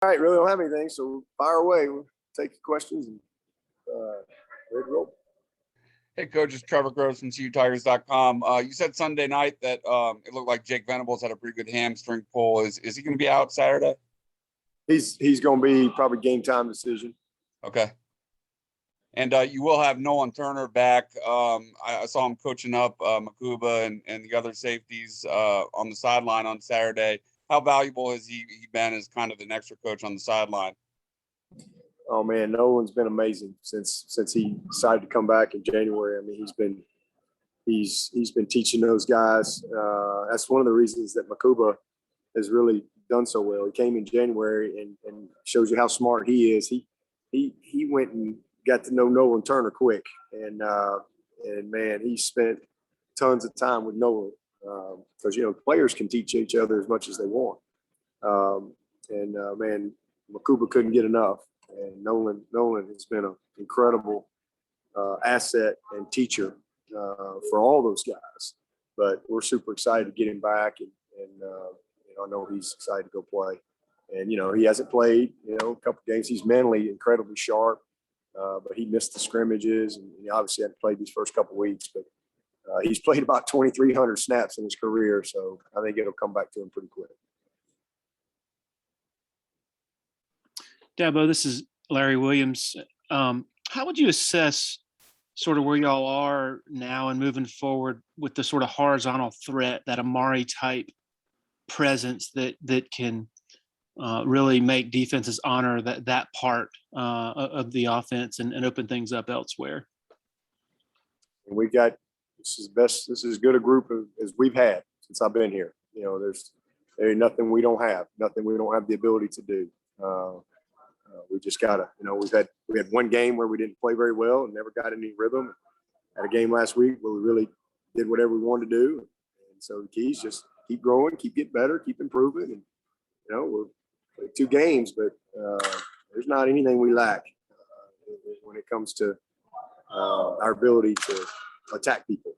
All right, really don't have anything, so fire away. We'll take your questions and ready to roll. Hey, Coach, it's Trevor Gross from CUTigers.com. You said Sunday night that it looked like Jake Venables had a pretty good hamstring pull. Is he going to be out Saturday? He's going to be probably game time decision. Okay. And you will have Nolan Turner back. I saw him coaching up Makuba and the other safeties on the sideline on Saturday. How valuable has he been as kind of an extra coach on the sideline? Oh man, Nolan's been amazing since he decided to come back in January. I mean, he's been teaching those guys. That's one of the reasons that Makuba has really done so well. He came in January and shows you how smart he is. He went and got to know Nolan Turner quick, and man, he spent tons of time with Nolan. Because players can teach each other as much as they want, man, Makuba couldn't get enough, and Nolan has been an incredible asset and teacher for all those guys. But we're super excited to get him back, and I know he's excited to go play. And he hasn't played a couple games. He's mentally incredibly sharp, but he missed the scrimmages, and he obviously hadn't played these first couple weeks, but. He's played about 2,300 snaps in his career, so I think it'll come back to him pretty quick. Dabo, this is Larry Williams. How would you assess sort of where y'all are now and moving forward with the sort of horizontal threat, that Amari-type presence that can really make defenses honor that part of the offense and open things up elsewhere? And we've got this is as good a group as we've had since I've been here. There ain't nothing we don't have, nothing we don't have the ability to do. We just gotta, we had one game where we didn't play very well and never got any rhythm. Had a game last week where we really did whatever we wanted to do. And so the keys just keep growing, keep getting better, keep improving. And, we're playing 2 games, but there's not anything we lack when it comes to our ability to attack people.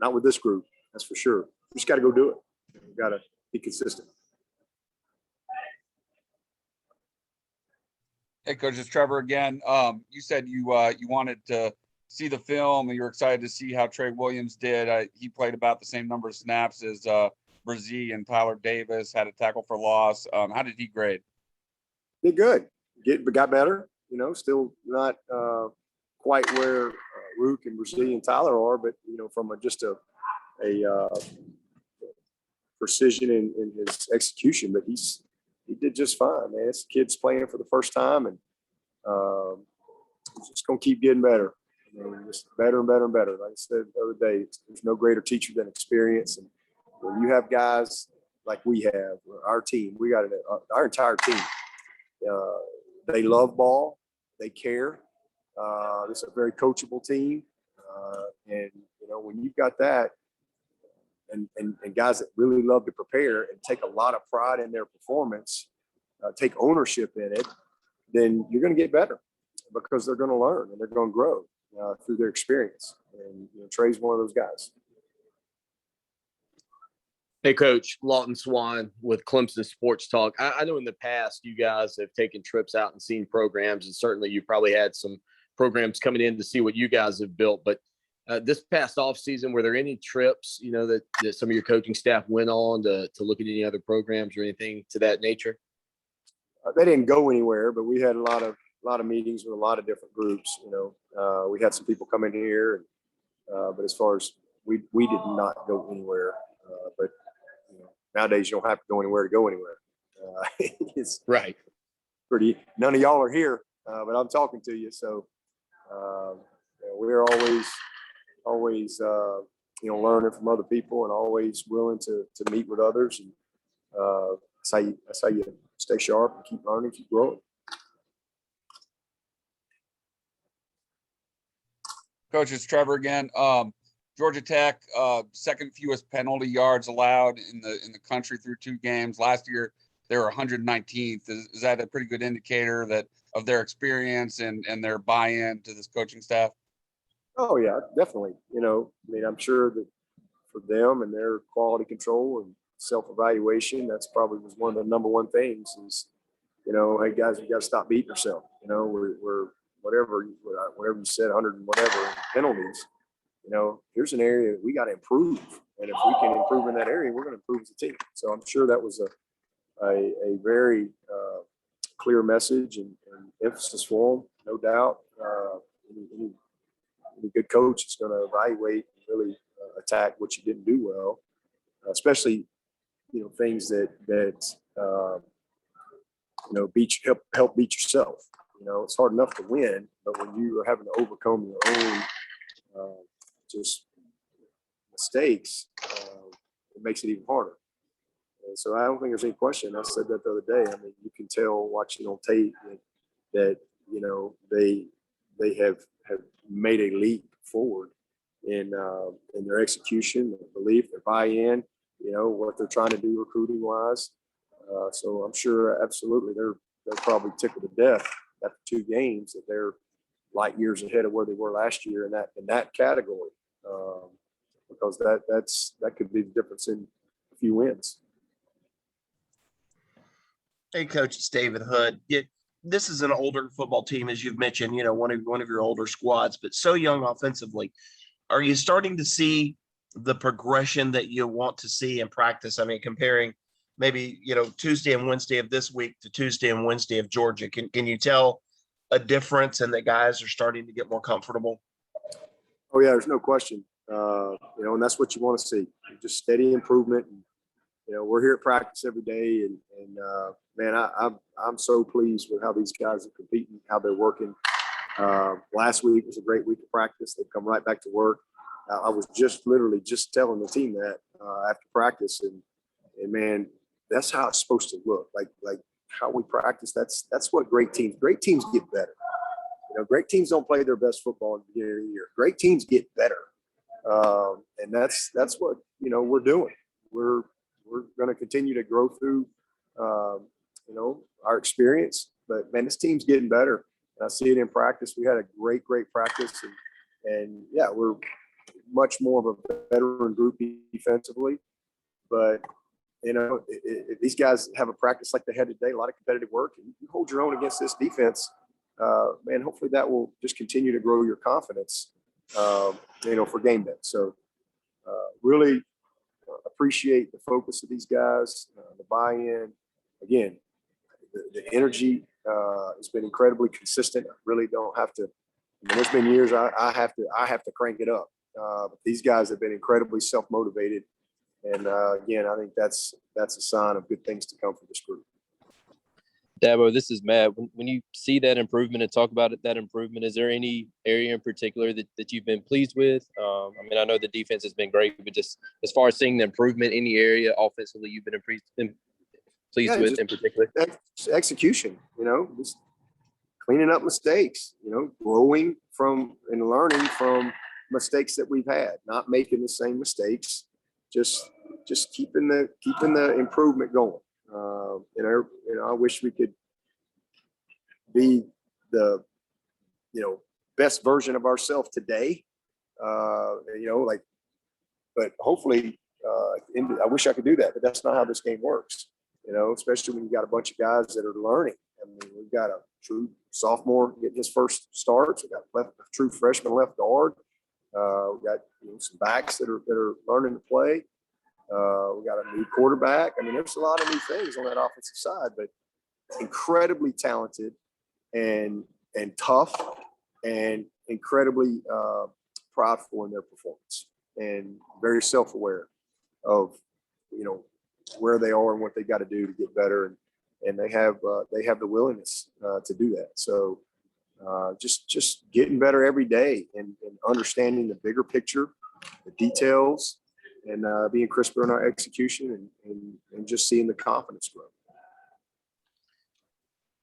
Not with this group, that's for sure. We just got to go do it. We got to be consistent. Hey, Coach, it's Trevor again. You said you wanted to see the film and you were excited to see how Trey Williams did. He played about the same number of snaps as Brzee and Tyler Davis, had a tackle for loss. How did he grade? Did good. Got better. Still not quite where Rook and Brzee and Tyler are, but from just a precision in his execution. But he did just fine, man. This kid's playing for the first time, and he's just gonna keep getting better. Just better and better and better. Like I said the other day, there's no greater teacher than experience. And when you have guys like we have, our team, we got our entire team. They love ball, they care. This is a very coachable team, and when you've got that, and guys that really love to prepare and take a lot of pride in their performance, take ownership in it, then you're going to get better because they're going to learn and they're going to grow through their experience. And Trey's one of those guys. Hey, Coach, Lawton Swan with Clemson Sports Talk. I know in the past you guys have taken trips out and seen programs, and certainly you probably had some programs coming in to see what you guys have built. But this past offseason, were there any trips, that some of your coaching staff went on to look at any other programs or anything to that nature? They didn't go anywhere, but we had a lot of meetings with a lot of different groups. We had some people come in here, but as far as we did not go anywhere. But nowadays you don't have to go anywhere to go anywhere. It's right. Pretty. None of y'all are here, but I'm talking to you. So we're always learning from other people and always willing to meet with others. And that's how you stay sharp and keep learning, keep growing. Coach, it's Trevor again. Georgia Tech, second fewest penalty yards allowed in the country through 2 games. Last year, they were 119th. Is that a pretty good indicator of their experience and their buy-in to this coaching staff? Oh yeah, definitely. I'm sure that for them and their quality control and self-evaluation, that's probably was one of the number one things you know, hey guys, we got to stop beating ourselves. You know, we're whatever you said, 100 and whatever penalties. You know, here's an area that we got to improve, and if we can improve in that area, we're going to improve as a team. So I'm sure that was a very clear message and emphasis for them, no doubt. Any good coach is going to evaluate and really attack what you didn't do well, especially, you know, things that you know, help beat yourself. You know, it's hard enough to win, but when you are having to overcome your own just mistakes, it makes it even harder. And so I don't think there's any question. I said that the other day. I mean, you can tell watching on tape that you know they have made a leap forward in their execution, their belief, their buy-in. You know what they're trying to do recruiting wise. So I'm sure absolutely they're probably tickled to death after 2 games that they're light years ahead of where they were last year in that category, because that could be the difference in a few wins. Hey, Coach, it's David Hood. This is an older football team, as you've mentioned. You know, one of your older squads, but so young offensively. Are you starting to see the progression that you want to see in practice? I mean, comparing maybe, you know, Tuesday and Wednesday of this week to Tuesday and Wednesday of Georgia. Can you tell a difference and that guys are starting to get more comfortable? Oh yeah, there's no question. You know, and that's what you want to see, just steady improvement. And, you know, we're here at practice every day, and man, I'm so pleased with how these guys are competing, how they're working. Last week was a great week of practice. They've come right back to work. I was literally telling the team that after practice, and man, that's how it's supposed to look. Like how we practice. That's what great teams get better. You know, great teams don't play their best football at the beginning of the year. Great teams get better, and that's what, you know, we're doing. We're going to continue to grow through, you know, our experience. But man, this team's getting better, and I see it in practice. We had a great practice, and yeah, we're much more of a veteran group defensively. But you know, if these guys have a practice like they had today, a lot of competitive work, and you hold your own against this defense, man, hopefully that will just continue to grow your confidence, you know, for game day. So really appreciate the focus of these guys, the buy-in. Again, the energy has been incredibly consistent. I really don't have to. I mean, there's been years I have to crank it up. But these guys have been incredibly self-motivated. And again, I think that's a sign of good things to come from this group. Dabo, this is Matt. When you see that improvement and talk about that improvement, is there any area in particular that you've been pleased with? I mean, I know the defense has been great, but just as far as seeing the improvement, any area offensively you've been pleased with in particular? Execution, you know, just cleaning up mistakes, you know, growing from and learning from mistakes that we've had, not making the same mistakes, just keeping the improvement going. You know, I wish we could be the, you know, best version of ourselves today. You know, like, but hopefully, I wish I could do that, but that's not how this game works. You know, especially when you got a bunch of guys that are learning. I mean, we've got a true sophomore getting his first starts. We got a true freshman left guard. We got, you know, some backs that are learning to play. We got a new quarterback. I mean, there's a lot of new things on that offensive side, but incredibly talented and tough and incredibly prideful in their performance and very self-aware of, you know, where they are and what they got to do to get better. And they have the willingness to do that. So just getting better every day and understanding the bigger picture, the details, and being crisper in our execution and just seeing the confidence grow.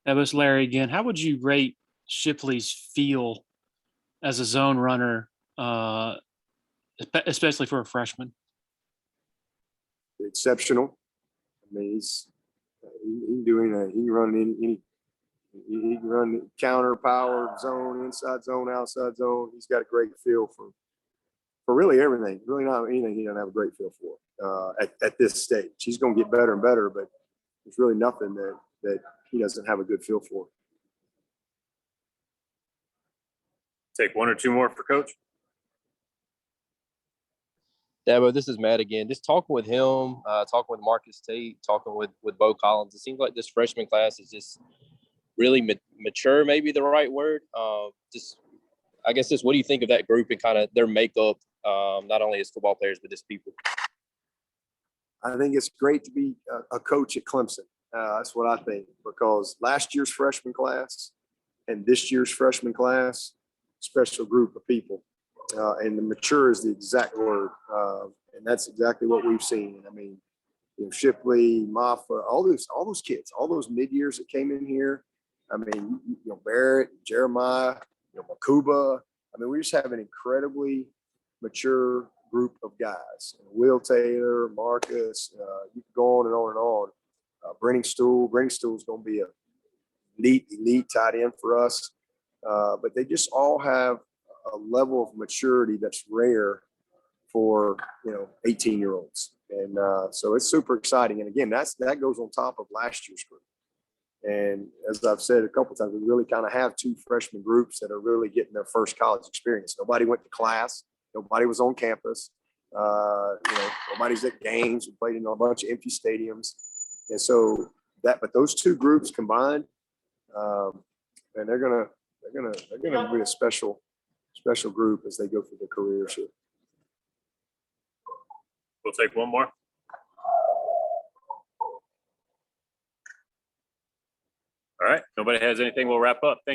That was Larry again. How would you rate Shipley's feel as a zone runner, especially for a freshman? Exceptional. I mean, he can run counter, power, zone, inside zone, outside zone. He's got a great feel for really everything. Really not anything he doesn't have a great feel for at this stage. He's going to get better and better, but there's really nothing that he doesn't have a good feel for. Take one or two more for Coach. Dabo, this is Matt again. Just talking with him, talking with Marcus Tate, talking with Bo Collins. It seems like this freshman class is just really mature, maybe the right word. I guess what do you think of that group and kind of their makeup, not only as football players, but as people? I think it's great to be a coach at Clemson. That's what I think, because last year's freshman class and this year's freshman class, special group of people. And the mature is the exact word. And that's exactly what we've seen. I mean, Shipley, Maffa, all those kids, all those mid-years that came in here. I mean, Barrett, Jeremiah, Makuba. I mean, we just have an incredibly mature group of guys. Will Taylor, Marcus, you can go on and on and on. Brenning Stool is going to be a elite tight end for us. But they just all have a level of maturity that's rare for 18-year-olds, and so it's super exciting. And again, that goes on top of last year's group. And as I've said a couple of times, we really kind of have two freshman groups that are really getting their first college experience. Nobody went to class, nobody was on campus, nobody's at games. We played in a bunch of empty stadiums, and so but those two groups combined, and they're gonna be a special group as they go through their careers here. We'll take one more. All right. Nobody has anything. We'll wrap up. Thank